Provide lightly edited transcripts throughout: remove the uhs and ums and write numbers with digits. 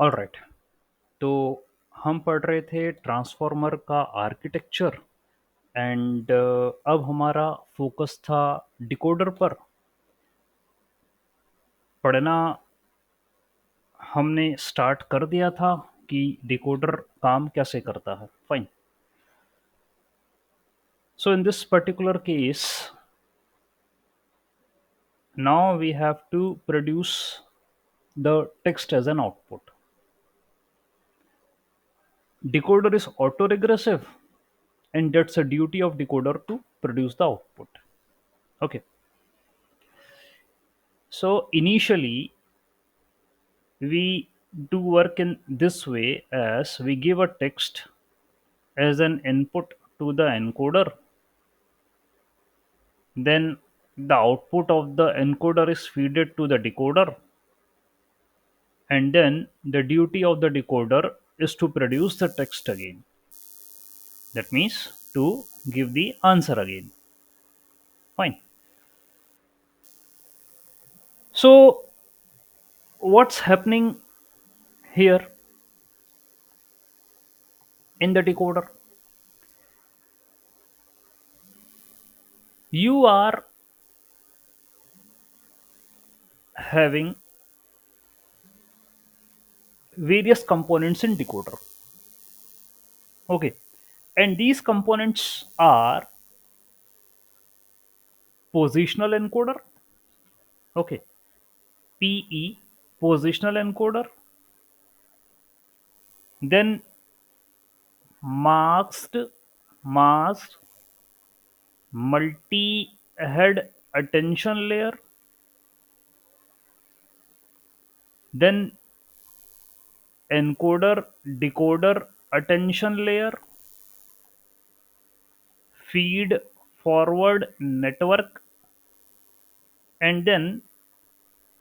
All right. तो हम पढ़ रहे थे ट्रांसफॉर्मर का आर्किटेक्चर एंड अब हमारा फोकस था डिकोडर पर। पढ़ना हमने स्टार्ट कर दिया था कि डिकोडर काम कैसे करता है। Fine. So in this particular case now we have to produce the text as an output. Decoder is autoregressive, and that's a duty of decoder to produce the output. Okay. So initially we do work in this way as we give a text as an input to the encoder, then the output of the encoder is fed to the decoder, and then the duty of the decoder is to produce the text again. That means to give the answer again. Fine. So what's happening here in the decoder? You are having various components in decoder. Okay. And these components are positional encoder. Okay. PE, positional encoder. Then masked, masked multi head attention layer. Then encoder decoder attention layer, feed forward network, and then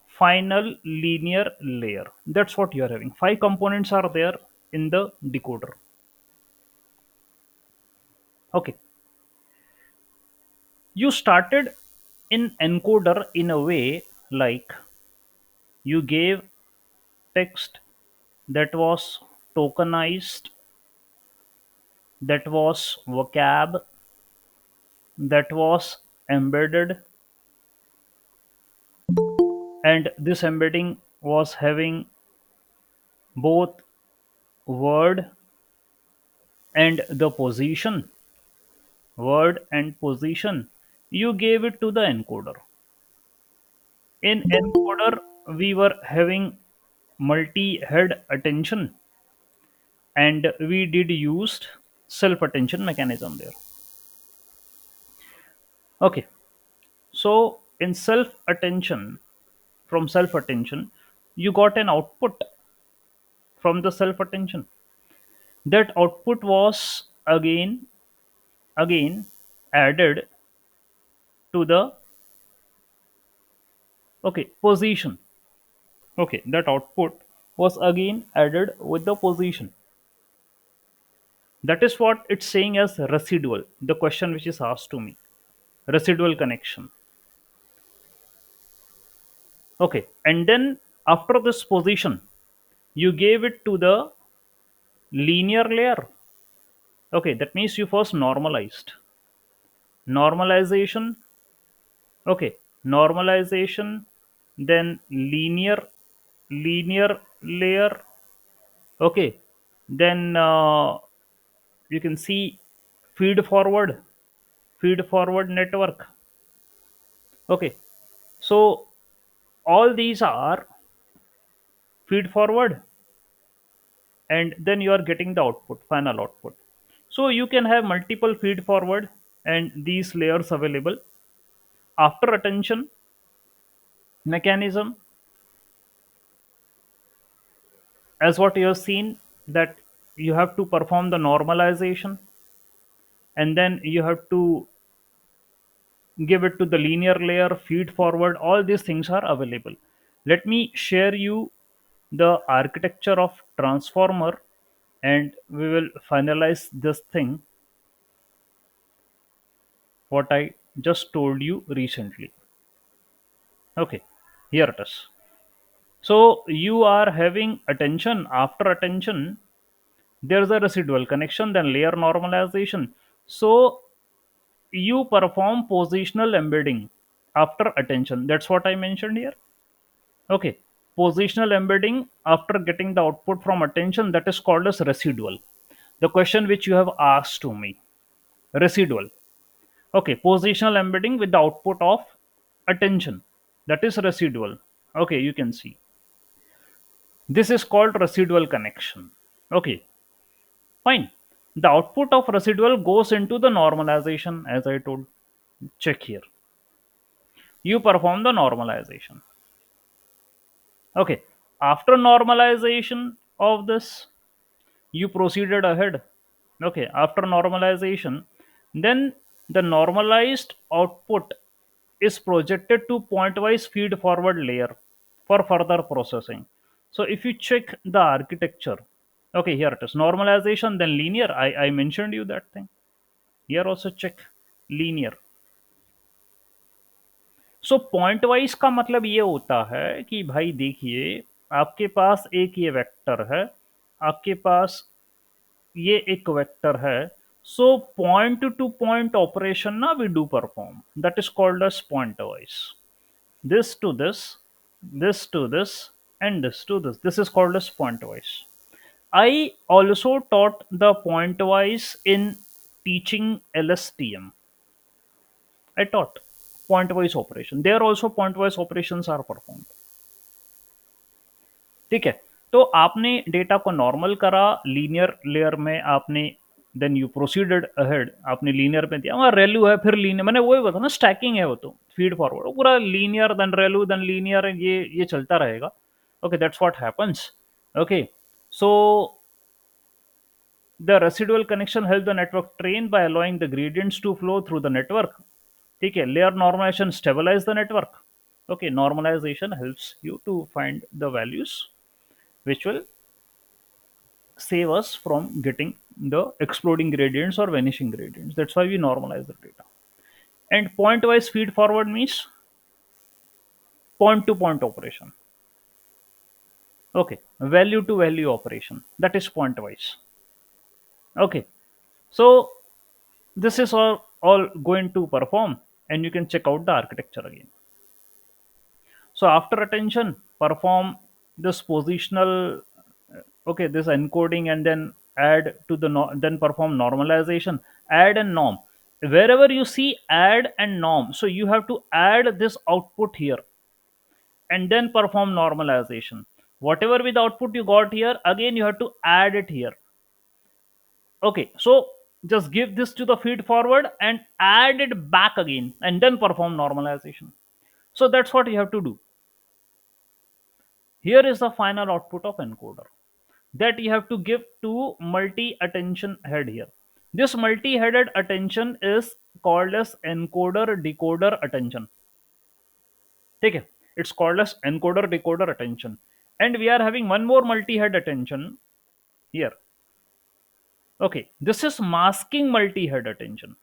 final linear layer. That's what you are having. Five components are there in the decoder. Okay. You started in encoder in a way like you gave text that was tokenized, that was vocab, that was embedded, and this embedding was having both word and the position. Word and position. You gave it to the encoder. In encoder, we were having multi-head attention, and we did used self-attention mechanism there. Okay, so in self-attention, from self-attention, you got an output from the self-attention. That output was again added to the position. Okay, that output was again added with the position. That is what it's saying as residual, the question which is asked to me. Residual connection. Okay, and then after this position, you gave it to the linear layer. Okay, that means you first normalized. Normalization. Okay, normalization, then linear layer. Okay, then you can see feed forward, feed forward network. Okay, so all these are feed forward, and then you are getting the output, final output. So you can have multiple feed forward and these layers available. After attention mechanism, as what you have seen, that you have to perform the normalization, and then you have to give it to the linear layer, feed forward. All these things are available. Let me share you the architecture of transformer, and we will finalize this thing what I just told you recently. Okay, here it is. So you are having attention. After attention, there's a residual connection, then layer normalization. So you perform positional embedding after attention. That's what I mentioned here. Okay. Positional embedding after getting the output from attention, that is called as residual. The question which you have asked to me, residual. Okay, positional embedding with the output of attention, that is residual. Okay, you can see this is called residual connection. Okay, fine. The output of residual goes into the normalization, as I told. Check here. You perform the normalization. Okay, after normalization of this, you proceeded ahead. Okay, after normalization, then the normalized output is projected to pointwise feed forward layer for further processing. So if you check the architecture, okay, here it is normalization, then linear. I mentioned you that thing. Here also check linear. So point wise का मतलब ये होता है कि भाई देखिए, आपके पास एक ये वेक्टर है, आपके पास ये एक वेक्टर है. So point to point operation ना we do perform, that is called as point wise. This to this to this, and this to this is called as pointwise. I also taught the pointwise in teaching LSTM. I taught pointwise operation. There also pointwise operations are performed. ठीक है. तो आपने data को normal करा linear layer में, आपने then you proceeded ahead, आपने linear में दिया, वहाँ रेलू है, फिर लीनियर, मैंने वही बता ना, स्टैकिंग है वो, तो फीड फॉरवर्ड पूरा लीनियर देन रेलू देन लीनियर, ये चलता रहेगा. Okay, that's what happens. Okay, so the residual connection help the network train by allowing the gradients to flow through the network. ठीक है. Layer normalization stabilize the network. Okay, normalization helps you to find the values which will save us from getting the exploding gradients or vanishing gradients. That's why we normalize the data. And point-wise feed forward means point-to-point operation. Okay, value-to-value operation. That is point-wise. Okay, so this is all going to perform, and you can check out the architecture again. So after attention, perform this positional, okay, this encoding, and then add to the then perform normalization, add and norm. Wherever you see add and norm, so you have to add this output here and then perform normalization. Whatever with output you got here, again you have to add it here. Okay, so just give this to the feed forward and add it back again and then perform normalization. So that's what you have to do. Here is the final output of encoder that you have to give to multi-attention head here. This multi-headed attention is called as encoder decoder attention. Take it. It's called as encoder decoder attention. And we are having one more multi-head attention here. Okay, this is masking multi-head attention.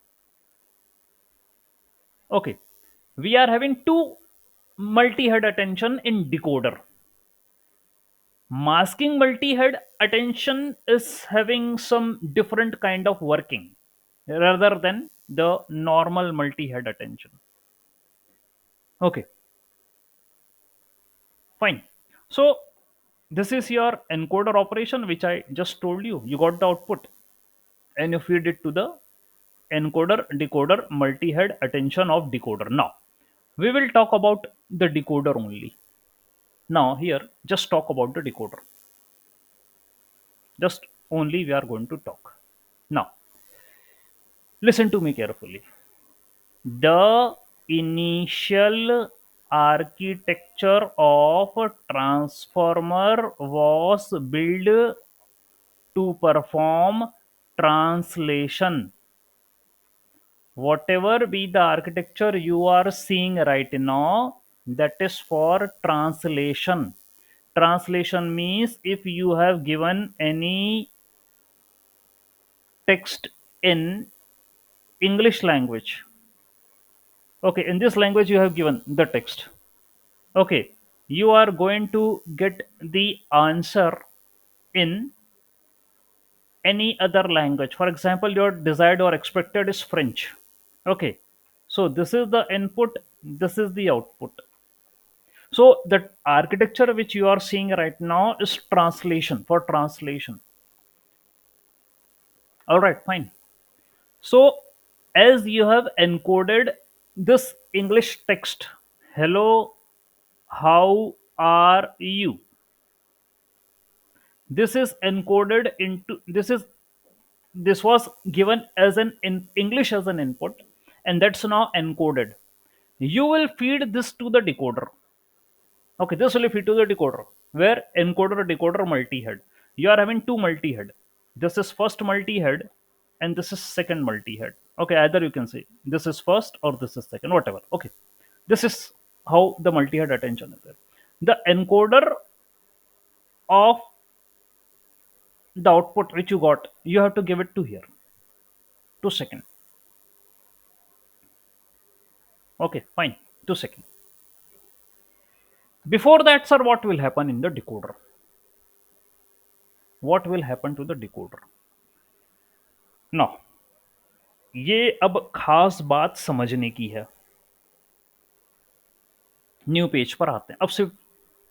Okay, we are having two multi-head attention in decoder. Masking multi-head attention is having some different kind of working rather than the normal multi-head attention. Okay, fine. So this is your encoder operation which I just told you. You got the output and you feed it to the encoder decoder multi-head attention of decoder. Now we will talk about the decoder only. Now here just talk about the decoder. Just only we are going to talk. Now listen to me carefully. The initial architecture of a transformer was built to perform translation. Whatever be the architecture you are seeing right now, that is for translation. Translation means if you have given any text in English language. Okay, in this language you have given the text. Okay, you are going to get the answer in any other language. For example, your desired or expected is French. Okay, so this is the input, this is the output. So the architecture which you are seeing right now is translation, for translation. All right, fine. So as you have encoded this English text, hello, how are you? This is encoded into this was given as an in English as an input, and that's now encoded. You will feed this to the decoder. Okay, this will feed to the decoder, where encoder decoder multi-head. You are having two multi-head. This is first multi-head, and this is second multi-head. Okay, either you can say this is first or this is second, whatever. Okay, this is how the multi-head attention is there. The encoder of the output which you got, you have to give it to here, to second. Okay, fine, to second. Before that, sir, what will happen in the decoder? What will happen to the decoder? Now, ये अब खास बात समझने की है। New page पर आते हैं। अब सिर्फ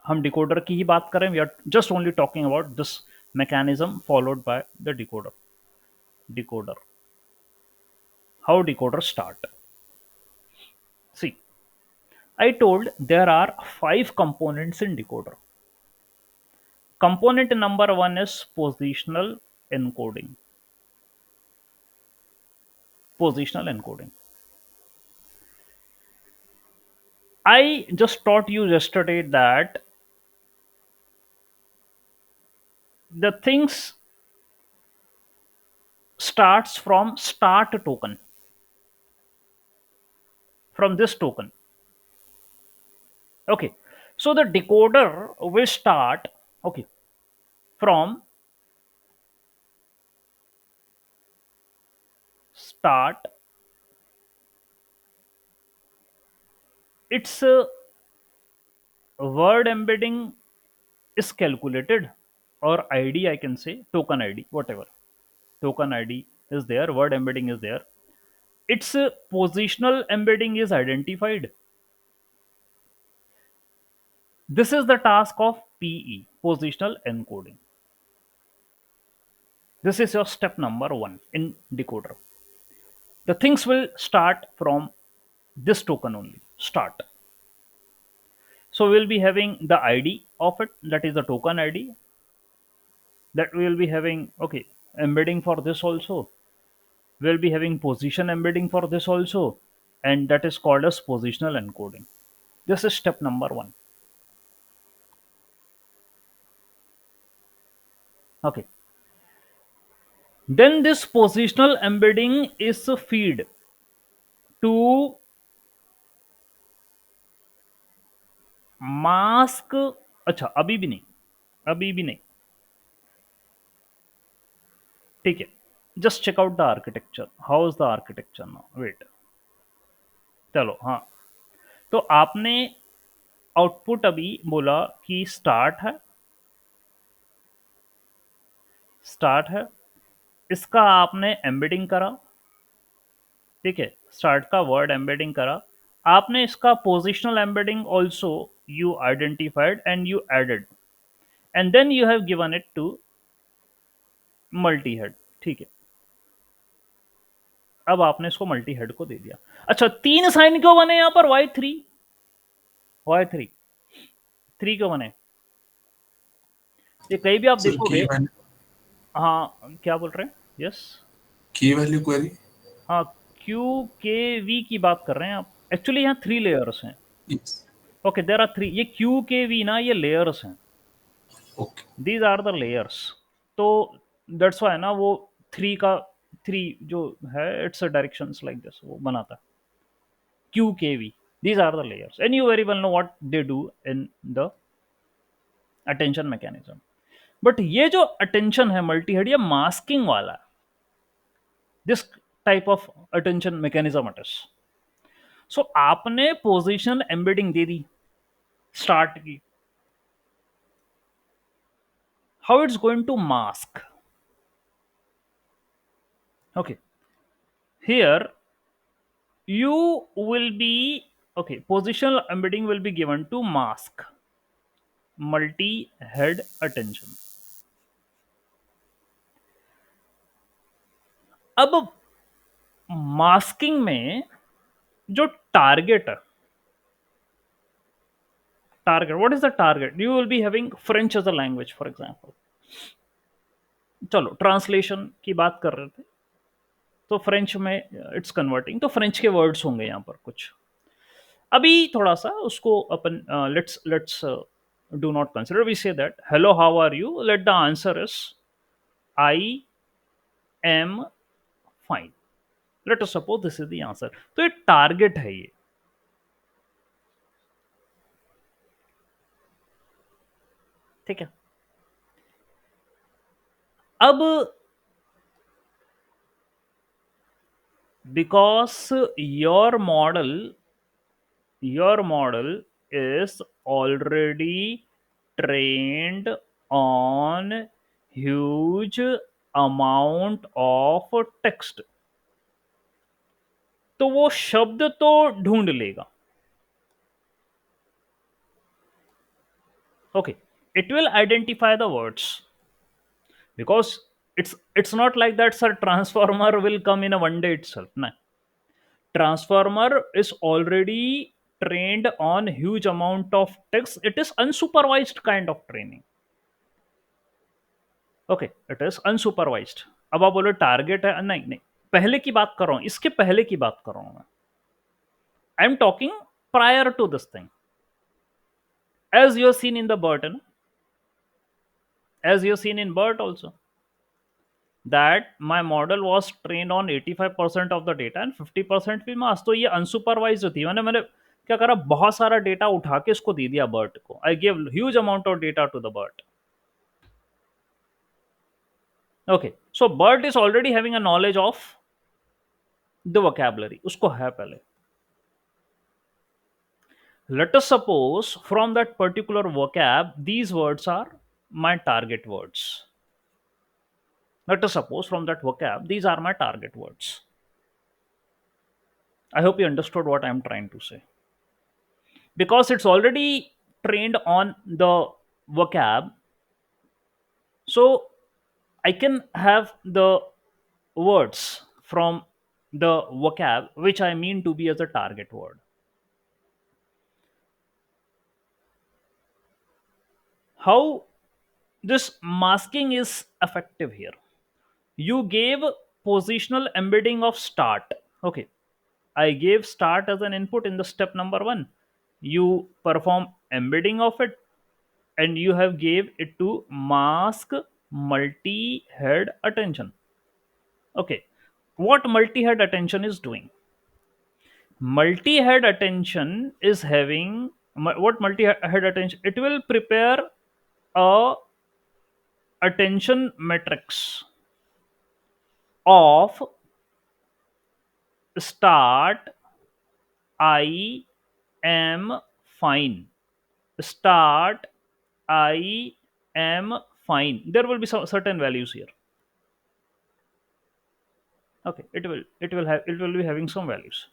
हम डिकोडर की ही बात करें, we are just only talking about this mechanism followed by the decoder. How decoder start? See, I told there are 5 components in decoder. Component number 1 is positional encoding. Positional encoding. I just taught you yesterday that the things starts from start token, from this token. Okay, so the decoder will start, okay, from start. Its word embedding is calculated, or id, I can say token id, whatever. Token id is there, word embedding is there. Its positional embedding is identified. This is the task of PE, positional encoding. This is your step number 1 in decoder. The things will start from this token only, start. So we'll be having the id of it, that is the token id, that we will be having. Okay, embedding for this also, we'll be having position embedding for this also, and that is called as positional encoding. This is step number 1. Okay, then this positional embedding is feed to mask. अच्छा, अभी भी नहीं, अभी भी नहीं, ठीक है. Just check out the architecture. How is the architecture now? Wait, चलो, हाँ. तो आपने आउटपुट अभी बोला कि स्टार्ट है, इसका आपने एम्बेडिंग करा, ठीक है, स्टार्ट का वर्ड एम्बेडिंग करा. आपने इसका positional embedding also you identified and you added, and then you have given it to multi head, ठीक है. अब आपने इसको मल्टी हेड को दे दिया. अच्छा, 3 साइन क्यों बने यहां पर? वाई थ्री थ्री क्यों बने? ये कहीं भी आप सर देखोगे. की वैल्यू, हाँ, क्या बोल रहे हैं? यस. की वैल्यू क्वेरी. हाँ, क्यू के वी की बात कर रहे हैं आप. एक्चुअली यहाँ 3 लेयर्स हैं. यस. Okay, there are 3. ये क्यू के वी ना, ये लेयर्स हैं. Okay. These are the layers. तो दैट्स वाई ना वो 3 का 3 जो है, इट्स डायरेक्शंस लाइक दिस वो बनाता है Q K we. These are the layers, and you very well know what they do in the attention mechanism. But ये जो attention है मल्टी हेड, ये मास्किंग वाला है. This type of attention mechanism it is. So आपने position embedding दे दी start की, how it's going to mask. Okay, here you will be, okay, positional embedding will be given to mask multi head attention. अब masking में जो target है, target, what is the target, you will be having French as a language for example, चलो translation की बात कर रहे थे, तो फ्रेंच में इट्स कन्वर्टिंग, तो फ्रेंच के वर्ड्स होंगे यहाँ पर कुछ। अभी थोड़ा सा उसको अपन let's do not consider, we say that hello how are you, let the answer is I am fine, let us suppose this is the answer. तो ये टारगेट है ये, ठीक है। अब because your model is already trained on huge amount of text, तो वो शब्द तो ढूंढ लेगा। Okay, it will identify the words because it's not like that sir transformer will come in a one day itself. No, transformer is already trained on huge amount of text, it is unsupervised kind of training। Okay, it is unsupervised. अब आप बोलो target है, नहीं नहीं, पहले की बात कर रहा हूं, इसके पहले की बात कर रहा हूं मैं, I am talking prior to this thing, as you have seen in the burden, as you have seen in BERT also, that my model was trained on 85% of the data and 50% भी मास, तो ये unsupervised थी, मैंने मैंने क्या करा, बहुत सारा डेटा उठा के इसको दे दिया बर्ट को, I give huge amount of data to the BERT. Okay, so BERT is already having a knowledge of the vocabulary, उसको है पहले। Let us suppose from that particular vocab these words are my target words. Let us suppose from that vocab these are my target words. I hope you understood what I am trying to say, because it's already trained on the vocab, so I can have the words from the vocab which I mean to be as a target word. How this masking is effective here? You gave positional embedding of start. Okay, I gave start as an input in the step number 1, you perform embedding of it, and you have gave it to mask multi head attention. Okay, what multi head attention is doing? Multi head attention is having what multi head attention, it will prepare a attention matrix of start I am fine, start I am fine, there will be some certain values here. Okay, it will be having some values,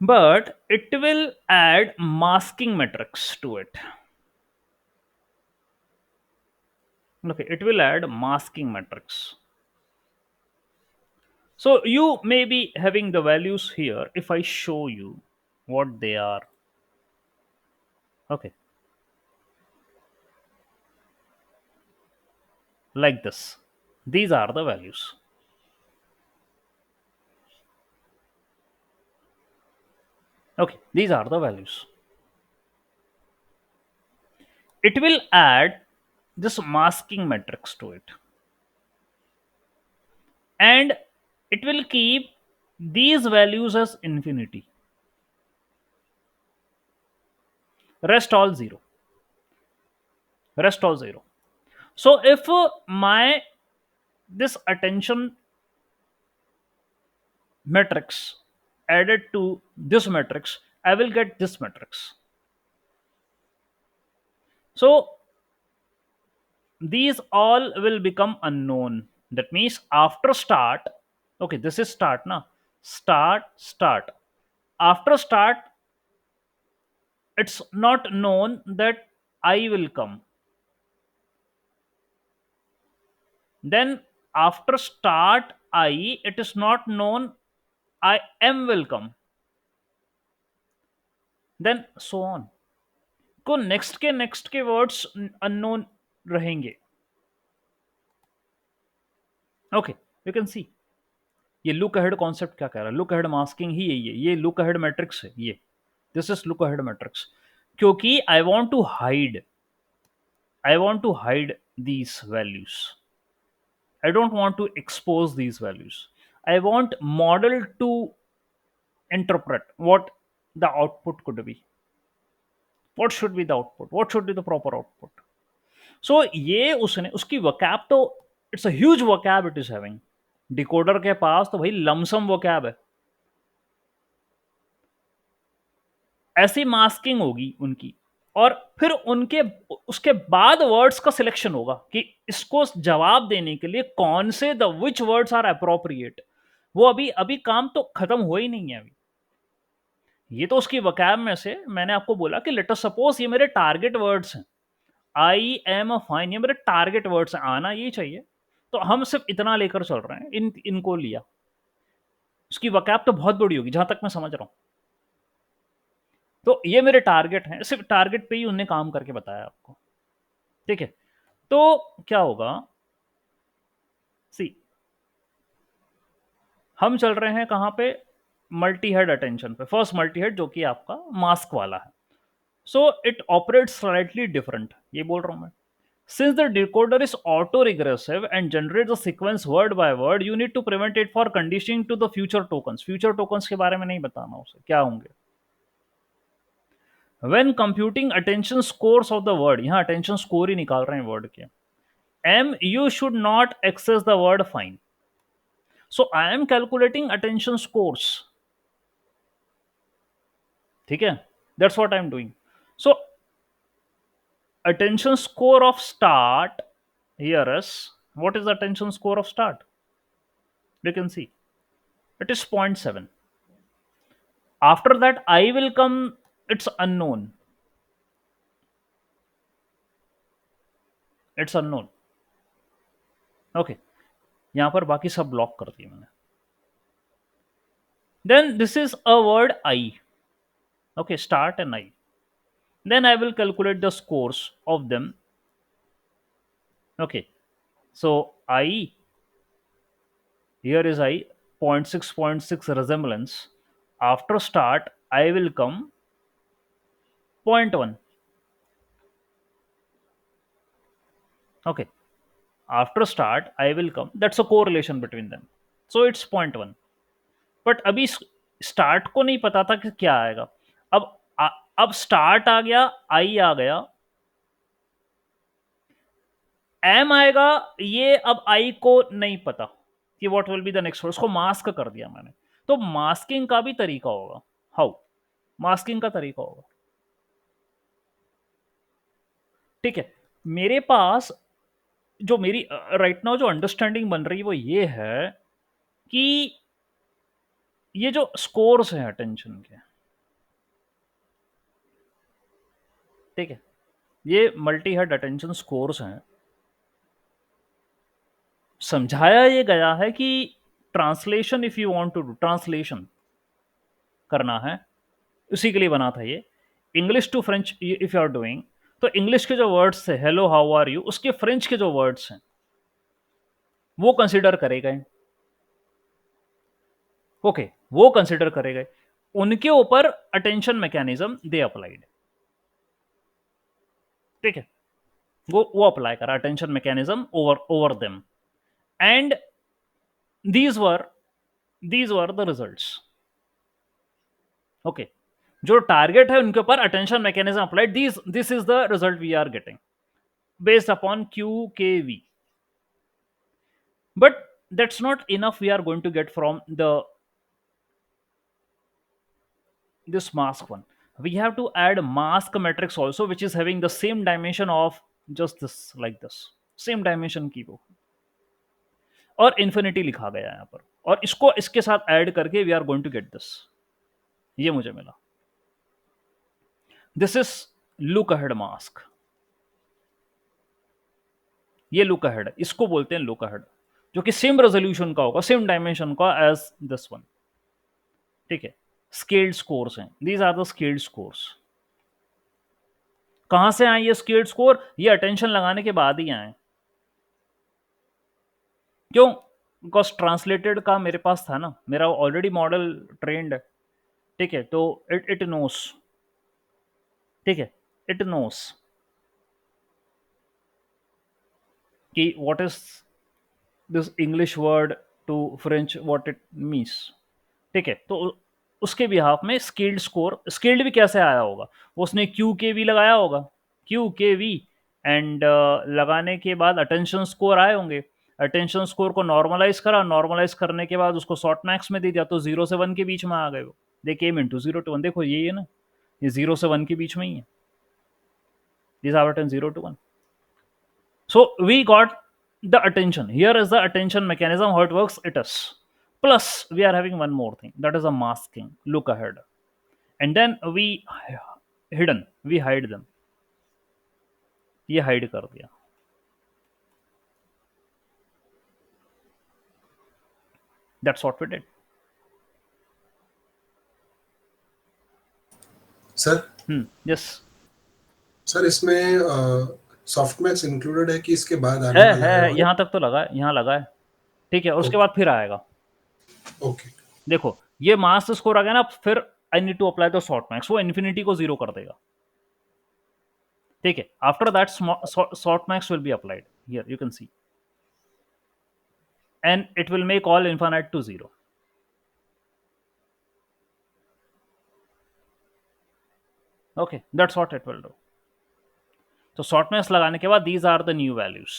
but it will add masking matrix to it. Okay, it will add masking matrix, so you may be having the values here if I show you what they are. Okay, like this, these are the values. Okay, these are the values. It will add this masking matrix to it, and it will keep these values as infinity, rest all zero, rest all zero. So if my this attention matrix added to this matrix, I will get this matrix. So these all will become unknown. That means after start, okay, this is start now. Start. After start, it's not known that I will come. Then after start I, it is not known I am will come. Then so on. को next के words unknown रहेंगे. Okay, you can सी ये look ahead concept क्या कह रहा है. Look ahead masking ही यही है. ये लुक अहेड मैट्रिक्स है. ये this is look ahead matrix. क्योंकि I want to hide these values. I don't want to expose these values. I want model to interpret what the output could be. What should be the output? What should be the proper output? So ये उसने उसकी vocab तो it's a huge vocab it is having. Decoder के पास तो भाई lump sum vocab है. ऐसी masking होगी उनकी. और फिर उनके उसके बाद वर्ड्स का सिलेक्शन होगा कि इसको जवाब देने के लिए कौन से the which words are appropriate. वो अभी अभी काम तो खत्म हुआ ही नहीं है अभी. ये तो उसकी वकैब में से मैंने आपको बोला कि लेट अस सपोज ये मेरे टारगेट वर्ड्स हैं. आई एम अ फाइन, ये मेरे टारगेट वर्ड्स हैं, आना यही चाहिए. तो हम सिर्फ इतना लेकर चल रहे हैं, इनको लिया. उसकी वकैब तो बहुत बड़ी होगी जहां तक मैं समझ रहा हूं. तो ये मेरे टारगेट हैं, सिर्फ टारगेट पे ही उन्हें काम करके बताया आपको. ठीक है. तो क्या होगा, सी हम चल रहे हैं कहां पे, मल्टी हेड अटेंशन पे. फर्स्ट मल्टी हेड जो कि आपका मास्क वाला है. So it operates slightly different, ये बोल रहा हूं मैं. Since the decoder is auto-regressive and generates a sequence word by word, you need to prevent it for conditioning to the future tokens. Future tokens के बारे में नहीं बताना उसे क्या होंगे. When computing attention scores of the word, यहाँ attention score ही निकाल रहे हैं word के. M, you should not access the word fine. So I am calculating attention scores. ठीक है. That's what I am doing. So attention score of start here is, what is the attention score of start? You can see it is 0.7. After that I will come, it's unknown. It's unknown. Okay, यहां पर बाकी सब block कर दिए मैंने. Then this is a word I. Okay, start and I. Then I will calculate the scores of them. Okay, so I, here is I, 0.6 resemblance. After start I will come 0.1. Okay, after start I will come, that's a correlation between them. So it's 0.1. But अभी start को नहीं पता था कि क्या आएगा. अब अब स्टार्ट आ गया, आई आ गया, एम आएगा. ये अब आई को नहीं पता कि what will be the next word. उसको मास्क कर दिया मैंने. तो मास्किंग का भी तरीका होगा. हाउ मास्किंग का तरीका होगा. ठीक है. मेरे पास जो मेरी राइट नाउ जो अंडरस्टैंडिंग बन रही है वो ये है कि ये जो स्कोर्स हैं अटेंशन के, ठीक है, ये मल्टी हेड अटेंशन स्कोर्स हैं. समझाया ये गया है कि translation, if you want to do translation करना है, उसी के लिए बना था ये. English to French if you are doing, तो इंग्लिश के जो वर्ड्स थे हेलो हाउ आर यू, उसके फ्रेंच के जो वर्ड्स हैं वो कंसिडर करे गए. ओके, वो कंसिडर करे गए. उनके ऊपर अटेंशन मैकेनिज्म दे अप्लाइड. ठीक है, वो अप्लाई करा attention mechanism over them. And these were these were the results. Okay, जो टारगेट है उनके ऊपर attention mechanism applied. This is the result we are getting based upon Q K V. But that's not enough we are going to get from this mask one. We have to add mask matrix also, which is having the same dimension of just this, like this. Same dimension की वो, और infinity लिखा गया है यहाँ पर, और इसको इसके साथ ऐड करके we are going to get this, ये मुझे मिला। This is look ahead mask, ये लुक अहेड है, इसको बोलते हैं लुक अहेड, जो कि सेम रेजोल्यूशन का होगा, सेम डायमेंशन का एज दिस वन। ठीक है, स्केल्ड स्कोर्स हैं, these are the scaled scores. कहां से आए ये स्केल्ड स्कोर? ये अटेंशन लगाने के बाद ही आए। क्यों? बिकॉज ट्रांसलेटेड का मेरे पास था ना, मेरा ऑलरेडी मॉडल ट्रेंड है। ठीक है, तो इट नोस, ठीक है, इट नोस कि what is this English word to French, what it means. ठीक है, तो उसके बिहाफ में स्किल्ड स्कोर, स्किल्ड भी कैसे आया होगा, उसने क्यू के वी लगाया होगा, क्यू के वी, एंड लगाने के बाद अटेंशन स्कोर आए होंगे, अटेंशन स्कोर को नॉर्मलाइज करा, नॉर्मलाइज करने के बाद उसको शॉर्ट मैक्स में दे दिया, तो 0 से 1 के बीच में आ गए वो, दे केम इनटू 0 to 1। देखो ये है ना, ये 0 से 1 के बीच में ही है, this are 0 to 1। So we got the attention. Here is the attention mechanism, how it works. It is. Plus, we are having one more thing, that is a masking. Look ahead. And then we hidden. We hide them. ये hide कर दिया. That's what we did. Sir Yes. Sir इसमें softmax included है कि इसके बाद आने वाला है है और? यहाँ तक तो लगा है, यहाँ लगा है। ठीक है, और उसके ओके बाद फिर आएगा। ओके देखो ये मास स्कोर आ गया ना, फिर I need to apply the softmax, वो इन्फिनिटी को 0 कर देगा। ठीक है, after that softmax will be applied, here you can see, and it will make all infinite to 0. Okay, that's what it will do. तो shortness लगाने के बाद these are the new values.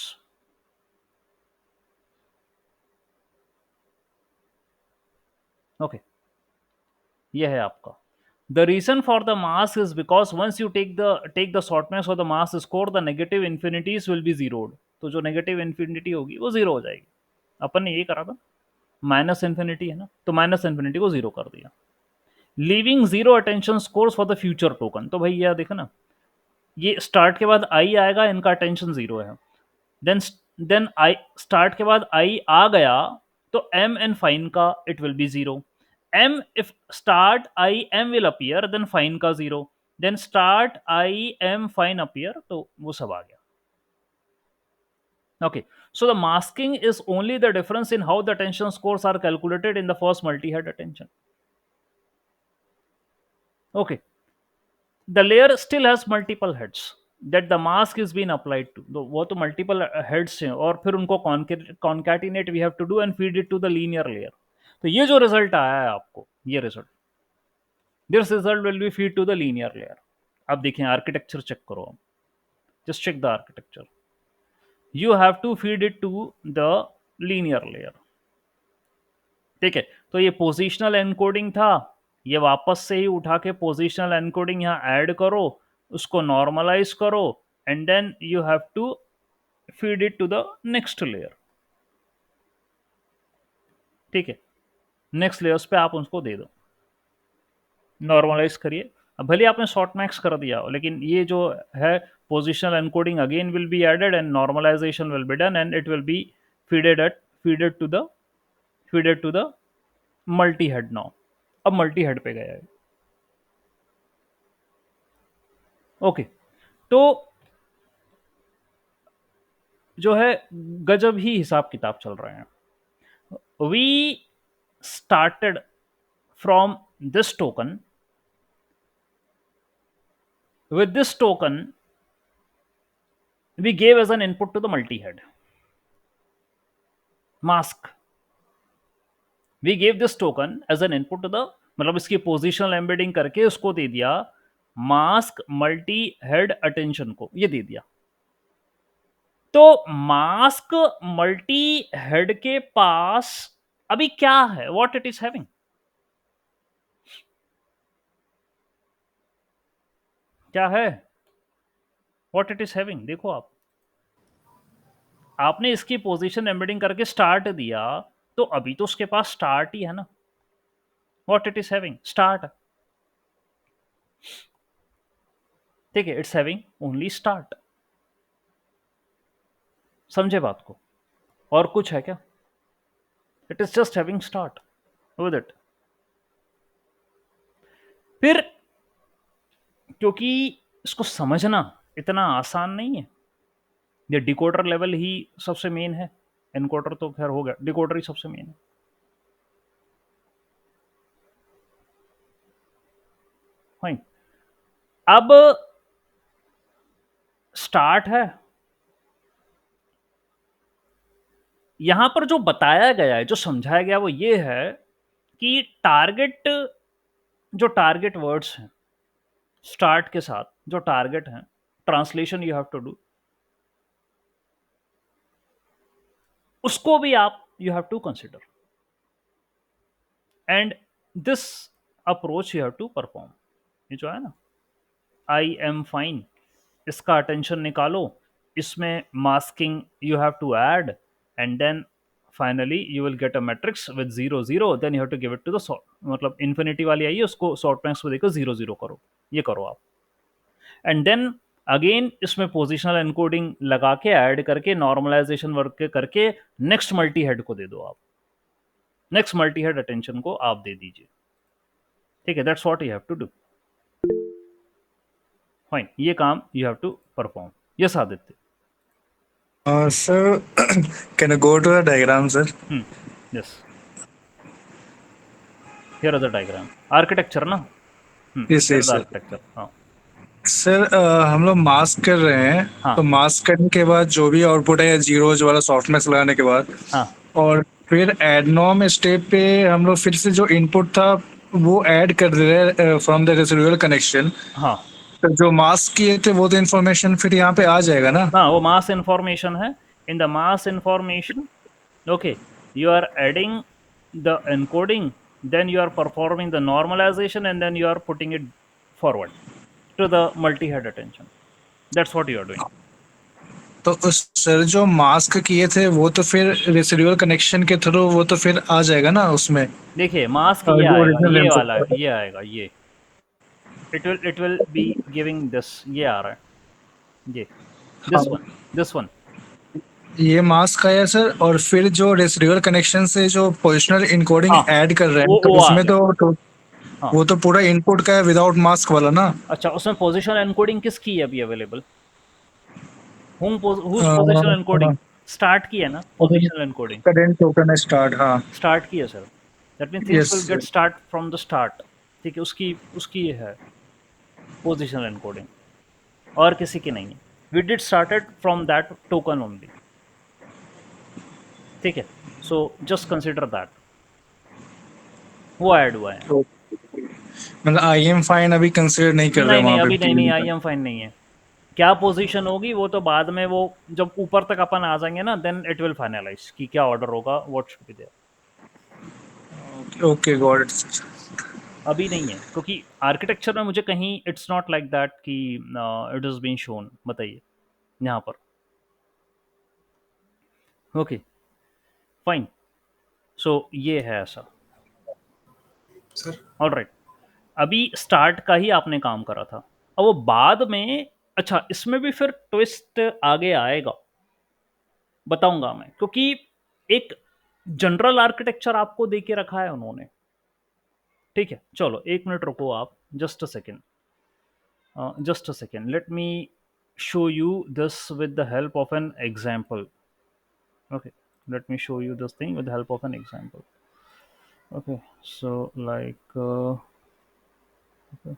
Okay, ये है आपका। The reason for the mask is because once you take the shortness और the mask score, the negative infinities will be zeroed. तो जो नेगेटिव इन्फिनिटी होगी वो 0 हो जाएगी। अपन ने ये करा था, माइनस इन्फिनिटी है ना, तो माइनस इन्फिनिटी को 0 कर दिया, leaving 0 attention scores for the future token. तो भाई ये देखो ना, ये स्टार्ट के बाद आई आएगा, इनका अटेंशन 0 है, देन देन आई स्टार्ट के बाद आई आ गया, तो एम एंड फाइन का it will be 0। Am if start I am will appear, then fine का 0, then start I am fine appear, तो वो सब आ गया। Okay, so the masking is only the difference in how the attention scores are calculated in the first multi-head attention. Okay, the layer still has multiple heads that the mask is being applied to. तो वो तो multiple heads हैं, और फिर उनको concatenate we have to do and feed it to the linear layer. तो ये जो result आया है आपको, ये result, this result will be feed to the linear layer. अब देखें architecture check करो, just check the architecture. You have to feed it to the linear layer. ठीक है, तो ये पोजिशनल एनकोडिंग था, ये वापस से ही उठा के पोजिशनल एनकोडिंग यहाँ ऐड करो, उसको नॉर्मलाइज करो, and then you have to feed it to the next layer. ठीक है, नेक्स्ट लेयर्स पे आप उसको दे दो, नॉर्मलाइज करिए। अब भले आपने शॉर्ट मैक्स कर दिया हो, लेकिन ये जो है positional encoding again will be added and normalisation will be done and it will be feeded to the multi head now. अब मल्टी हेड पे गया है। ओके, तो जो है गजब ही हिसाब किताब चल रहे हैं। We started from this token, with this token we gave as an input to the multi-head mask, we gave this token as an input to the, मतलब इसकी पोजिशनल एम्बेडिंग करके उसको दे दिया मास्क मल्टी हेड अटेंशन को, ये दे दिया। तो mask multi head के पास अभी क्या है, व्हाट इट इज हैविंग, क्या है, व्हाट इट इज हैविंग, देखो आप, आपने इसकी पोजीशन एम्बेडिंग करके स्टार्ट दिया, तो अभी तो उसके पास स्टार्ट ही है ना, what it is having start. ठीक है, इट्स हैविंग ओनली स्टार्ट। समझे बात को? और कुछ है क्या? It is just having start with it. फिर क्योंकि इसको समझना इतना आसान नहीं है, ये डिकोडर लेवल ही सबसे मेन है, एनकोडर तो खैर हो गया, डिकोडर ही सबसे मेन है। फाइन। अब स्टार्ट है, यहां पर जो बताया गया है, जो समझाया गया वो ये है कि टारगेट, जो टारगेट वर्ड्स हैं स्टार्ट के साथ, जो टारगेट हैं, translation you have to do, उसको भी आप you have to consider, and this approach you have to perform. ये जो है ना, आई एम फाइन, इसका अटेंशन निकालो, इसमें masking you have to add, and then finally you will get a matrix with 0 0, then you have to give it to the, मतलब infinity वाली आई है, उसको शॉर्ट मैक्स में देखो 0 0 करो, ये करो आप, एंड देन अगेन इसमें पोजिशनल एनकोडिंग लगा के ऐड करके नॉर्मलाइजेशन वर्क करके नेक्स्ट मल्टी हेड को दे दो आप, नेक्स्ट मल्टी हेड अटेंशन को आप दे दीजिए। ठीक है, that's what you have to do. Fine, ये काम you have to perform. Yes Aditya. Sir, can I go to the diagram, sir? Yes, here is the diagram, architecture ना। Yes, here yes, the sir. Architecture. हाँ sir हम लोग mask कर रहे हैं, हाँ तो मास्क करने के बाद जो भी आउटपुट है जीरोज वाला सॉफ्टमैक्स लगाने के बाद, हाँ और फिर एडनॉम स्टेप पे हम लोग फिर से जो इनपुट था वो ऐड कर दे रहे हैं फ्रॉम द रेसिडुअल कनेक्शन। हाँ तो जो मास्क किए थे वो तो इन्फॉर्मेशन फिर यहाँ पे आ जाएगा ना? हाँ, वो मास इंफॉर्मेशन है। In the mass information, okay, you are adding the encoding, then you are performing the normalization, and then you are putting it forward to the multi-head attention. That's what you are doing. तो उस sir जो mask किए थे वो तो फिर residual connection के through वो तो फिर आ जाएगा ना उसमें, देखिए मास्क ये जो आएगा, ओरिजिनल ये इनपुट वाला था। ये आएगा, ये it will be giving this, ये आ रहा है, ये हाँ, this one। ये मास्क आया सर, और फिर जो रेसिडुअल कनेक्शन से जो पोजिशनल इनकोडिंग हाँ, ऐड कर रहे हैं तो वो आ उसमें गया। तो हाँ, वो तो पूरा इनपुट का है विदाउट मास्क वाला ना? अच्छा, उसमें पोजिशन एनकोडिंग किसकी है अभी available? Whose position encoding current start की है ना, पोजिशनल एनकोडिंग टोकन स्टार्ट, हाँ। स्टार्ट की है sir. That mean things yes will get sir. Start from the start. ठीक है, उसकी उसकी ये है पोजिशनल एनकोडिंग, और किसी की नहीं है। We did started from that token only. ठीक है, सो जस्ट कंसिडर दैट, वो ऐड हुआ है। मतलब आई एम फाइन अभी कंसिडर नहीं कर रहे नहीं नहीं, वहाँ पे अभी नहीं नहीं, आई PV एम फाइन नहीं है। क्या पोजीशन होगी वो तो बाद में, वो जब ऊपर तक अपन आ जाएंगे ना, देन इट विल फाइनलाइज कि क्या ऑर्डर होगा, व्हाट शुड बी देयर। में। Okay got it sir. अभी नहीं है, क्योंकि आर्किटेक्चर में मुझे कहीं इट्स नॉट लाइक दैट कि इट इज बीन शोन। बताइए यहाँ पर। ओके फाइन, सो ये है ऐसा। सर ऑलराइट, अभी स्टार्ट का ही आपने काम करा था, अब वो बाद में, अच्छा इसमें भी फिर ट्विस्ट आगे आएगा, बताऊंगा मैं, क्योंकि एक जनरल आर्किटेक्चर आपको दे के रखा है उन्होंने। ठीक है, चलो एक मिनट रुको आप, just a second, just a second, let me show you this with the help of an example. Okay, let me show you this thing with the help of an example. Okay, so like okay,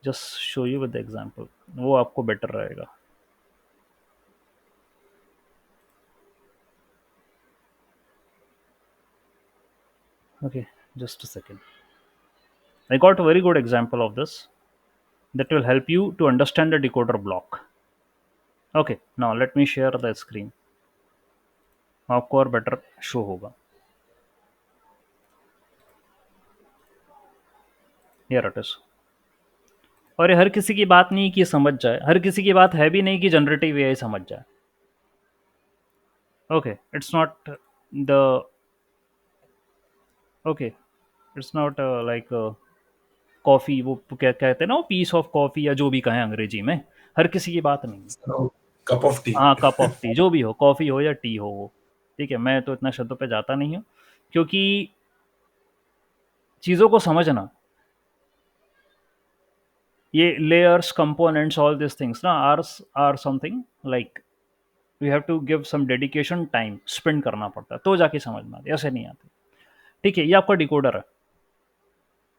just show you with the example, वो आपको better रहेगा। Okay, just a second, I got a very good example of this that will help you to understand the decoder block. Okay, now let me share the screen, आपको और better show होगा। Here it is। और ये हर किसी की बात नहीं कि समझ जाए, हर किसी की बात है भी नहीं कि जनरेटिव एआई समझ जाए। Okay, it's not the okay, it's not like coffee, वो क्या कहते हैं ना, वो पीस ऑफ कॉफ़ी या जो भी कहें अंग्रेजी में, हर किसी की बात नहीं है। Cup of T. हाँ, कप ऑफ टी जो भी हो, कॉफ़ी हो या टी हो वो, ठीक है? मैं तो इतना शब्दों पे जाता नहीं हूँ, क्योंकि चीज़ों को समझना, ये layers, components, all this things ना are something like we have to give some dedication, time spend करना पड़ता है, तो जाके समझ में आती है, ऐसे नहीं आती। ठीक है, ये आपका डिकोडर है,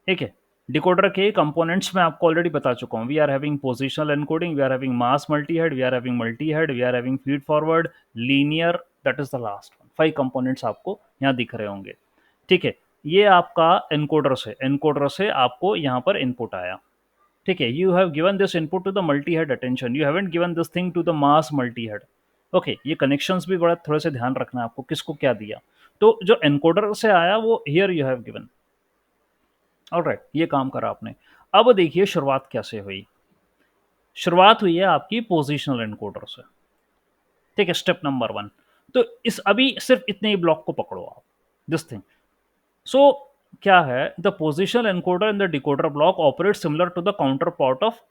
ठीक है? डिकोडर के कंपोनेंट्स मैं आपको ऑलरेडी बता चुका हूँ। We are having positional encoding, we are having masked multi head, we are having multi head, we are having feed forward, linear, that is the last one. 5 components आपको यहाँ दिख रहे होंगे, ठीक है? ये आपका एनकोडर से आपको यहाँ पर इनपुट आया, ठीक है? You have given this input to the multi head, attention, you haven't given this thing to the masked multi head. Okay, ये कनेक्शंस भी बड़ा थोड़े से ध्यान रखना है आपको, किसको क्या दिया। तो जो एनकोडर से आया वो here you have given. Alright, ये काम करा आपने। अब देखिए शुरुआत कैसे हुई। शुरुआत हुई है आपकी पोजिशनल एनकोडर से, ठीक है? Step number 1। तो इस अभी सिर्फ इतने ही ब्लॉक को पकड़ो आप, दिस थिंग। सो क्या है, the positional encoder in the decoder block operate similar to the counterpart of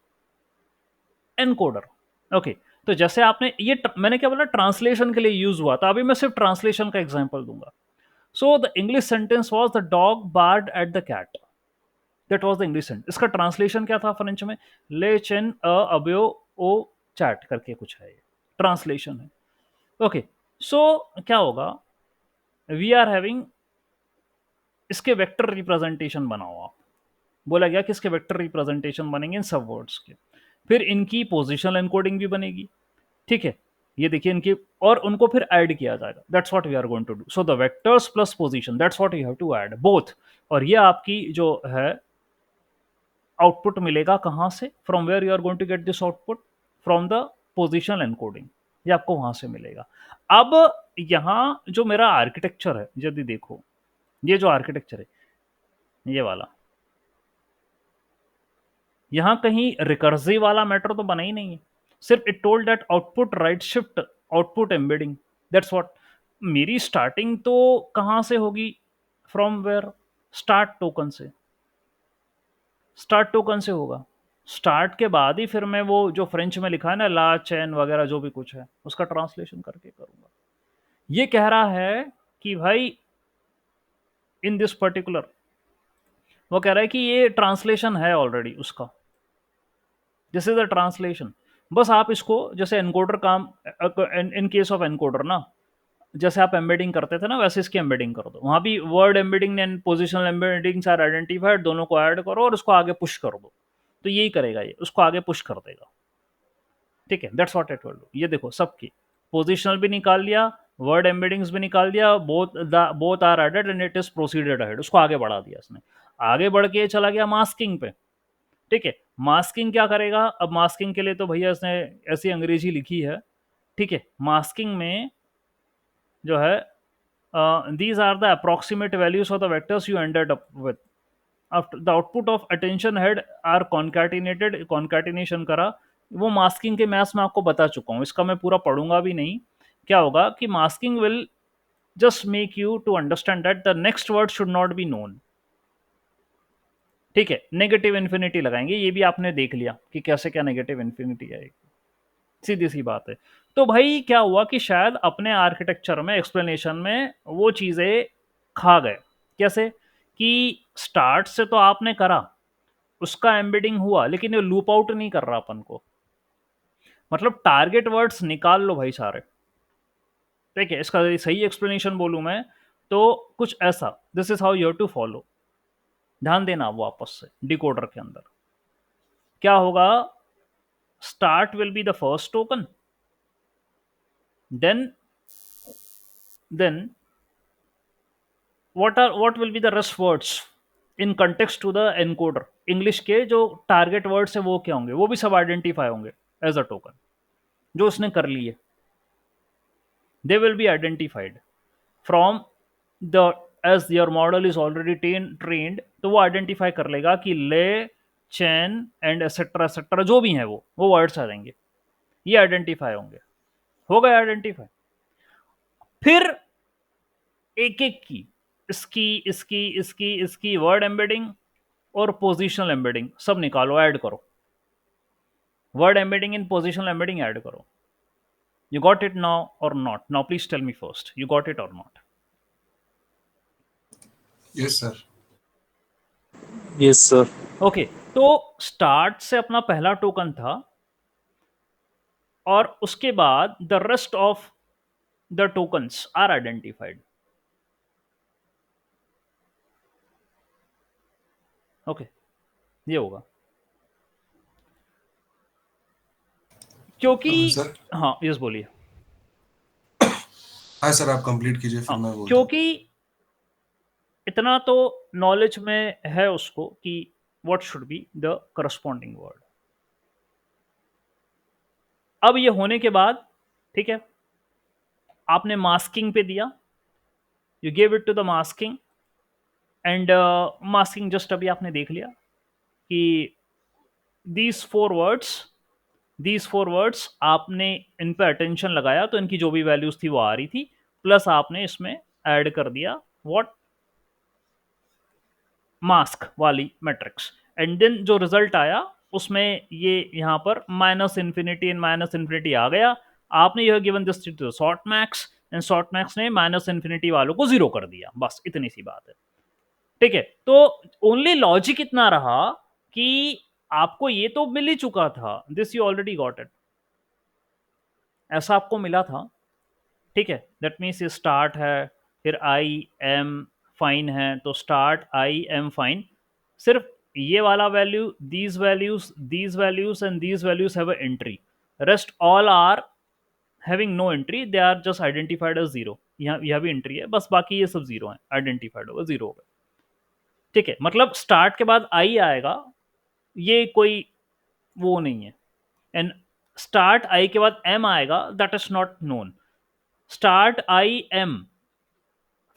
encoder. Okay, तो जैसे आपने ये मैंने क्या बोला, ट्रांसलेशन के लिए यूज हुआ था, अभी मैं सिर्फ ट्रांसलेशन का एग्जांपल दूंगा। So the English sentence was the dog barked at the cat, that was the English sentence. इसका ट्रांसलेशन क्या था फ्रेंच में? ले चेन अ अब्यो ओ चैट करके कुछ है, ये ट्रांसलेशन है। ओके, सो क्या होगा, वी आर हैविंग, इसके वेक्टर रिप्रेजेंटेशन बनाओ आप। बोला गया कि इसके वेक्टर रिप्रेजेंटेशन बनेंगे इन सब वर्ड्स के, फिर इनकी पोजिशनल एनकोडिंग भी बनेगी, ठीक है? ये देखिए इनकी, और उनको फिर ऐड किया जाएगा, that's what we are going to do. So the vectors plus position, that's what you have to add both. और ये आपकी जो है आउटपुट मिलेगा कहाँ से, from where you are going to get this output, from the positional encoding, ये आपको वहां से मिलेगा। अब यहाँ जो मेरा आर्किटेक्चर है, यदि देखो ये जो आर्किटेक्चर है ये वाला, यहाँ कहीं रिकर्सिव वाला मैटर तो बना ही नहीं है, सिर्फ it told that output right shift output embedding, that's what. मेरी स्टार्टिंग तो कहाँ से होगी, फ्रॉम वेयर, स्टार्ट टोकन से, स्टार्ट टोकन से होगा। स्टार्ट के बाद ही फिर मैं वो जो फ्रेंच में लिखा है ना, ला चैन वगैरह जो भी कुछ है, उसका ट्रांसलेशन करके करूंगा। ये कह रहा है कि भाई इन दिस पर्टिकुलर, वो कह रहा है कि ये ट्रांसलेशन है ऑलरेडी उसका, दिस इज द ट्रांसलेशन। बस आप इसको जैसे एनकोडर काम, इन केस ऑफ एनकोडर ना, जैसे आप एम्बेडिंग करते थे ना, वैसे इसकी एम्बेडिंग कर दो। वहां भी word embedding and positional embedding are identified, दोनों को ऐड करो और उसको आगे पुश कर दो, तो यही करेगा, ये उसको आगे पुश कर देगा, ठीक है? That's what it will do. ये देखो सबकी पोजिशनल भी निकाल लिया, वर्ड एम्बेडिंग्स भी निकाल दिया, both are added and it is proceeded ahead, उसको आगे बढ़ा दिया इसने। आगे बढ़ के चला गया मास्किंग पे, ठीक है? मास्किंग क्या करेगा, अब मास्किंग के लिए तो भैया इसने ऐसी अंग्रेजी लिखी है, ठीक है? मास्किंग में जो है, these are the approximate values of the vectors you ended up with after the output of attention head are concatenated, concatenation करा। वो मास्किंग के मैथ्स मैं आपको बता चुका हूँ, इसका मैं पूरा पढ़ूंगा भी नहीं। क्या होगा कि masking will just make you to understand that the next word should not be known, ठीक है? नेगेटिव इन्फिनिटी लगाएंगे, ये भी आपने देख लिया कि कैसे क्या नेगेटिव इन्फिनिटी आएगी, सीधी सी बात है। तो भाई क्या हुआ कि शायद अपने आर्किटेक्चर में, एक्सप्लेनेशन में वो चीज़ें खा गए। कैसे कि स्टार्ट से तो आपने करा, उसका एम्बेडिंग हुआ, लेकिन ये लूप आउट नहीं कर रहा अपन को, मतलब टारगेट वर्ड्स निकाल लो भाई सारे, ठीक है? इसका यदि सही एक्सप्लेनेशन बोलूं मैं तो कुछ ऐसा, this is how you have to follow. ध्यान देना वापस से, डिकोडर के अंदर क्या होगा, start will be the first token, then what will be the rest words in context to the encoder, English के जो टारगेट वर्ड्स है वो क्या होंगे, वो भी सब आइडेंटिफाई होंगे एज अ टोकन, जो उसने कर लिए, they will be identified from the, as your model is already trained, तो वो आइडेंटिफाई कर लेगा कि ले, चैन एंड एसेट्रा जो भी हैं वो वर्ड्स आ जाएंगे, ये आइडेंटिफाई होंगे, हो गए आइडेंटिफाई। फिर एक एक की, इसकी वर्ड एम्बेडिंग और पोजिशनल एम्बेडिंग सब निकालो, ऐड करो, वर्ड एम्बेडिंग इन पोजिशनल एम्बेडिंग ऐड करो. You got it now or not? Now please tell me first, you got it or not? Yes sir. Yes sir. Okay, तो start से अपना पहला token था, और उसके बाद the rest of the tokens are identified. Okay, ये होगा क्योंकि सर. हाँ, यस बोलिए. हाँ सर, आप कंप्लीट कीजिए फिर मैं हाँ, बोलता हूँ. क्योंकि इतना तो नॉलेज में है उसको कि what should be the corresponding word. अब ये होने के बाद, ठीक है, आपने मास्किंग पे दिया, you gave it to the masking, and masking just अभी आपने देख लिया कि दीज फोर वर्ड्स आपने इन पे अटेंशन लगाया तो इनकी जो भी वैल्यूज थी वो आ रही थी, प्लस आपने इसमें ऐड कर दिया व्हाट, मास्क वाली मैट्रिक्स, एंड देन जो रिजल्ट आया उसमें ये यहाँ पर minus infinity and minus infinity आ गया. आपने यह given this to softmax, and softmax ने माइनस इन्फिनिटी वालों को जीरो कर दिया. बस इतनी सी बात है. ठीक है, तो ओनली लॉजिक इतना रहा कि आपको ये तो मिल ही चुका था, this you already got it, ऐसा आपको मिला था. ठीक है, दैट मीन्स ये स्टार्ट है, फिर आई एम फाइन है, तो स्टार्ट आई एम फाइन, सिर्फ ये वाला value, these values and these values have a entry, rest all are having no entry, they are just identified as zero. यहाँ यह भी एंट्री है, बस बाकी ये सब जीरो है, आइडेंटिफाइड होगा, जीरो होगा. ठीक है, मतलब स्टार्ट के बाद आई आएगा, ये कोई वो नहीं है, एंड स्टार्ट आई के बाद एम आएगा, that is not known. Start I am,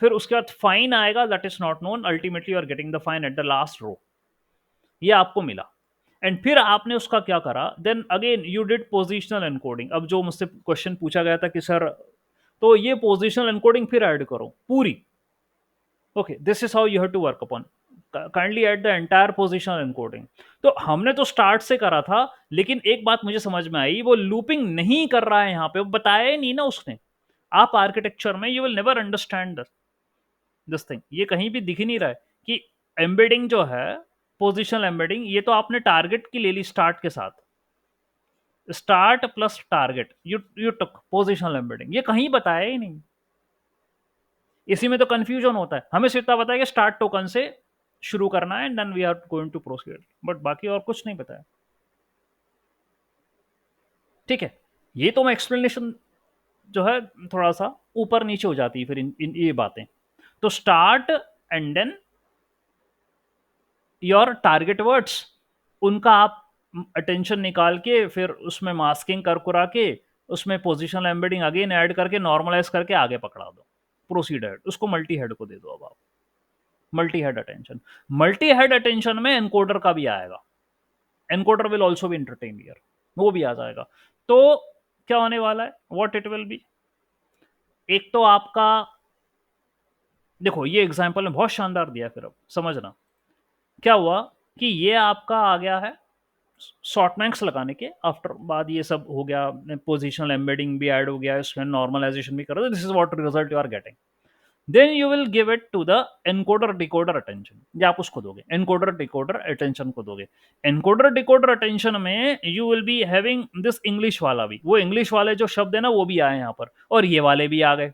फिर उसके बाद फाइन आएगा, that is not known. Ultimately you are getting the fine at the last row. ये आपको मिला, एंड फिर आपने उसका क्या करा, then again you did positional encoding. अब जो मुझसे क्वेश्चन पूछा गया था कि सर, तो ये पोजिशनल एनकोडिंग फिर ऐड करो पूरी. Okay, this is how you have to work upon, kindly at the entire positional encoding. तो हमने तो स्टार्ट से करा था, लेकिन एक बात मुझे समझ में आई, वो लूपिंग नहीं कर रहा है यहाँ पे, वो बताया ही नहीं ना उसने. आप आर्किटेक्चर में you will never understand this thing, ये कहीं भी दिख ही नहीं रहा है कि एम्बेडिंग जो है, पोजिशनल एम्बेडिंग, ये तो आपने टारगेट की ले ली स्टार्ट के साथ, start plus target, you took positional embedding, ये कहीं बताया ही नहीं. इसी में तो कंफ्यूजन होता है. हमें सिर्फ इतना पता है कि स्टार्ट टोकन से शुरू करना है, and then we are going to proceed, but बाकी और कुछ नहीं बताया. ठीक है, ये तो मैं एक्सप्लेनेशन जो है थोड़ा सा ऊपर नीचे हो जाती है फिर इन ये बातें. तो start and then your target words, उनका आप अटेंशन निकाल के फिर उसमें मास्किंग कर कुरा के उसमें पोजिशनल एम्बेडिंग अगेन ऐड करके नॉर्मलाइज करके आगे पकड़ा दो, प्रोसीड हेड, उसको मल्टी हेड को दे दो. अब आप multi head attention, multi head attention में एनकोडर का भी आएगा, encoder will also be entertain here, वो भी आ जाएगा. तो क्या होने वाला है, व्हाट इट विल बी, एक तो आपका, देखो ये एग्जांपल में बहुत शानदार दिया है, फिर अब समझना क्या हुआ कि ये आपका आ गया है शॉर्ट मैक्स लगाने के आफ्टर, बाद ये सब हो गया, पोजिशनल एम्बेडिंग भी ऐड हो गया, इसमें नॉर्मलाइजेशन भी कर दो, this is what result you are getting. Then you will give it to the encoder decoder attention, या आप उसको दोगे एनकोडर डिकोडर अटेंशन को दोगे. एनकोडर डिकोडर अटेंशन में you will be having this English वाला भी, वो इंग्लिश वाले जो शब्द है ना वो भी आए यहाँ पर, और ये वाले भी आ गए,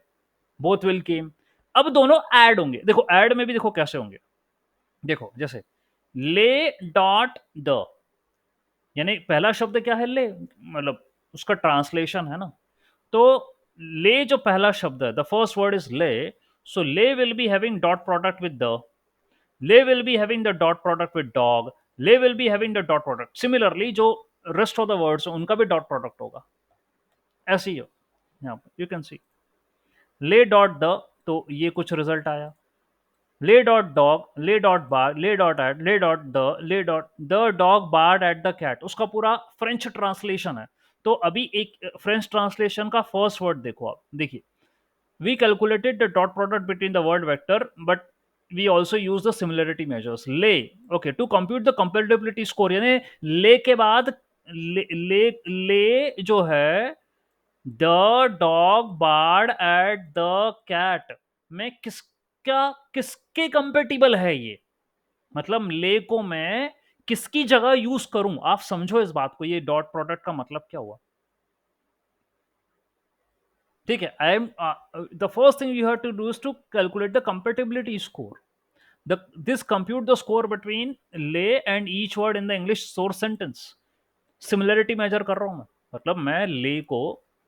बोथ विल केम. अब दोनों ऐड होंगे, देखो ऐड में भी देखो कैसे होंगे, देखो जैसे ले डॉट द, यानी पहला शब्द क्या है, ले, मतलब उसका ट्रांसलेशन है ना. तो ले जो पहला शब्द है, the first word is lay, so lay will be having dot product with the, lay will be having the dot product with dog, lay will be having the dot product. Similarly जो rest of the words उनका भी dot product होगा, ऐसे ही हो. यहाँ पर you can सी ले dot the, तो ये कुछ रिजल्ट आया, ले डॉट डॉग, ले डॉट बार, ले डॉट एट, ले डॉट द, ले dot the dog barked at the cat, उसका पूरा फ्रेंच ट्रांसलेशन है. तो अभी एक फ्रेंच ट्रांसलेशन का फर्स्ट वर्ड देखो, आप देखिए, We calculated the dot product between the word vector, but we also use the similarity measures. ले, okay, to compute the compatibility score, यानी ले के बाद ले जो है the dog barked at the cat में किसके कंपेटिबल है ये, मतलब ले को मैं किसकी जगह यूज करूं, आप समझो इस बात को, ये डॉट प्रोडक्ट का मतलब क्या हुआ। ठीक है, I am the first thing you have to do is to calculate the compatibility score. This compute the score between lay and each word in the English source sentence. Similarity measure कर रहा हूं मैं, मतलब मैं lay को,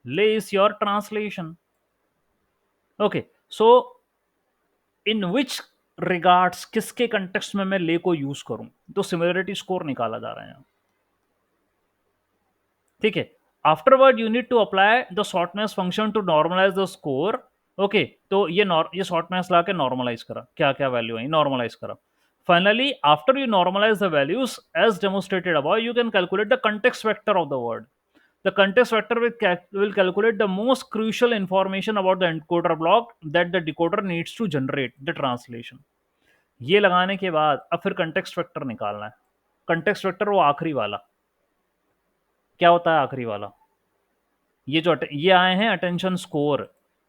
lay is your translation. Okay, so in which regards, किसके context में मैं lay को यूज करूं, तो similarity score निकाला जा रहा है। ठीक है, afterward you need to apply the shortness function to normalize the score. Okay, तो ये शॉर्टनेस ला के नॉर्मलाइज करा, क्या क्या वैल्यू आई नॉर्मलाइज करा। Finally after you normalize the values as demonstrated above, you can calculate the context vector of the word. The context vector will calculate the most crucial information about the encoder block that the decoder needs to generate the translation. ये लगाने के बाद अब फिर context vector निकालना है। context vector वो आखिरी वाला क्या होता है, आखिरी वाला ये जो ये आए हैं अटेंशन स्कोर।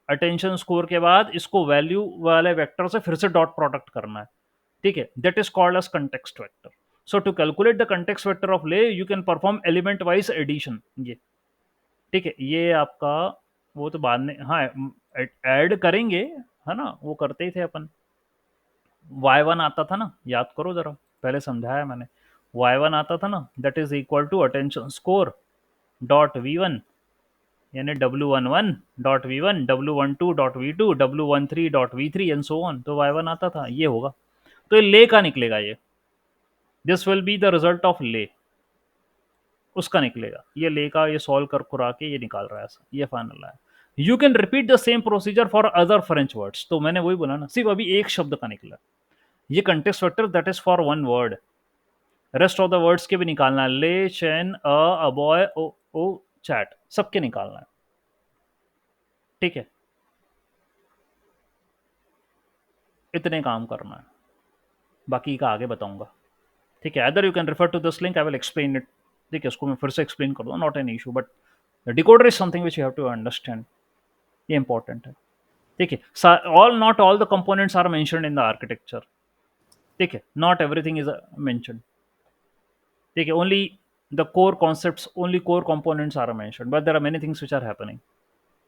अटेंशन स्कोर के बाद इसको वैल्यू वाले वेक्टर से फिर से डॉट प्रोडक्ट करना है। ठीक है, that is called as context vector. So to calculate the context vector of lay you can perform element wise addition. ये ठीक है, ये आपका वो तो बाद में हाँ ऐड करेंगे, है ना, वो करते ही थे अपन। y1 आता था ना, याद करो जरा, पहले समझाया मैंने। y1 आता था ना, that is equal to attention score dot v1, यानी W11 dot V1, W12 dot V2, W13 dot V3 and so on. तो y1 आता था, ये होगा, तो ये ले का निकलेगा, ये this will be the result of ले, उसका निकलेगा, ये ले का, ये सॉल्व कर कुरा के ये निकाल रहा है, ये फाइनल है। You can repeat the same procedure for other French words. तो मैंने वही बोला ना, सिर्फ अभी एक शब्द का निकला, ये context vector that is for one word, rest of the words के भी निकालना है, ले, चैन, अ बॉय, ओ चैट, सबके निकालना है। ठीक है, इतने काम करना है, बाकी का आगे बताऊंगा। ठीक है, other you can refer to this link, I will explain it. ठीक है, उसको मैं फिर से एक्सप्लेन कर दूँ, not an issue, but decoder is something which you have to understand, ये इंपॉर्टेंट है। ठीक है, all not all the components are mentioned in the architecture. ठीक है, नॉट एवरीथिंग इज मेंशन्ड। ठीक है, only the core concepts, only core components are mentioned, but there are many things which are happening.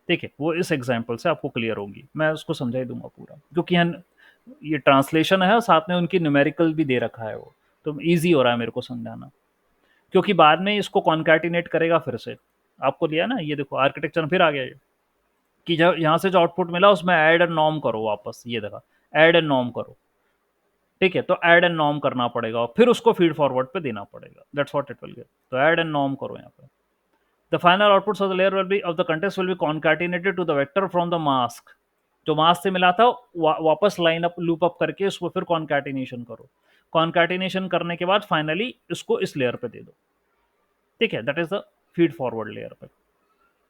ठीक है, वो इस example से आपको क्लियर होगी, मैं उसको समझा ही दूंगा पूरा, क्योंकि ये ट्रांसलेशन है, साथ में उनकी न्यूमेरिकल भी दे रखा है वो, तो ईजी हो रहा है मेरे को समझाना, क्योंकि बाद में इसको कॉन्कैटिनेट करेगा फिर से। आपको लिया ना, ये देखो आर्किटेक्चर फिर आ गया ये, कि जब यहाँ से जो आउटपुट मिला उसमें ऐड एंड नॉर्म करो वापस, ये देखा ऐड एंड नॉर्म करो। ठीक है, तो ऐड एंड नॉर्म करना पड़ेगा और फिर उसको फीड फॉरवर्ड पे देना पड़ेगा, that's what it will get. तो ऐड एंड नॉर्म करो यहाँ पे। The final outputs of the layer will be of the context will be concatenated to the vector from the mask। जो मास्क से मिला था वापस लाइन अप लूप अप करके उसको फिर कॉन्कैटिनेशन करो। कॉन्कैटिनेशन करने के बाद फाइनली इसको इस लेयर पे दे दो। ठीक है, that is the feed forward layer पे।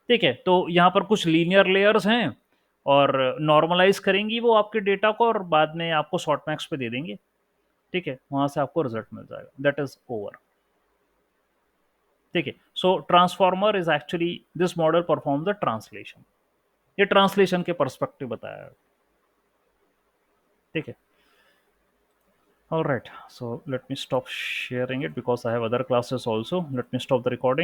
ठीक है, तो यहाँ पर कुछ लीनियर लेयर्स हैं और नॉर्मलाइज करेंगी वो आपके डेटा को और बाद में आपको शॉर्ट मैक्स पे दे देंगे। ठीक है, वहां से आपको रिजल्ट मिल जाएगा, दैट इज ओवर। ठीक है, so transformer is actually this model perform the translation, ये ट्रांसलेशन के पर्सपेक्टिव बताया है। ठीक है, all right, so let me stop sharing it because I have other classes also. Let me stop the recording.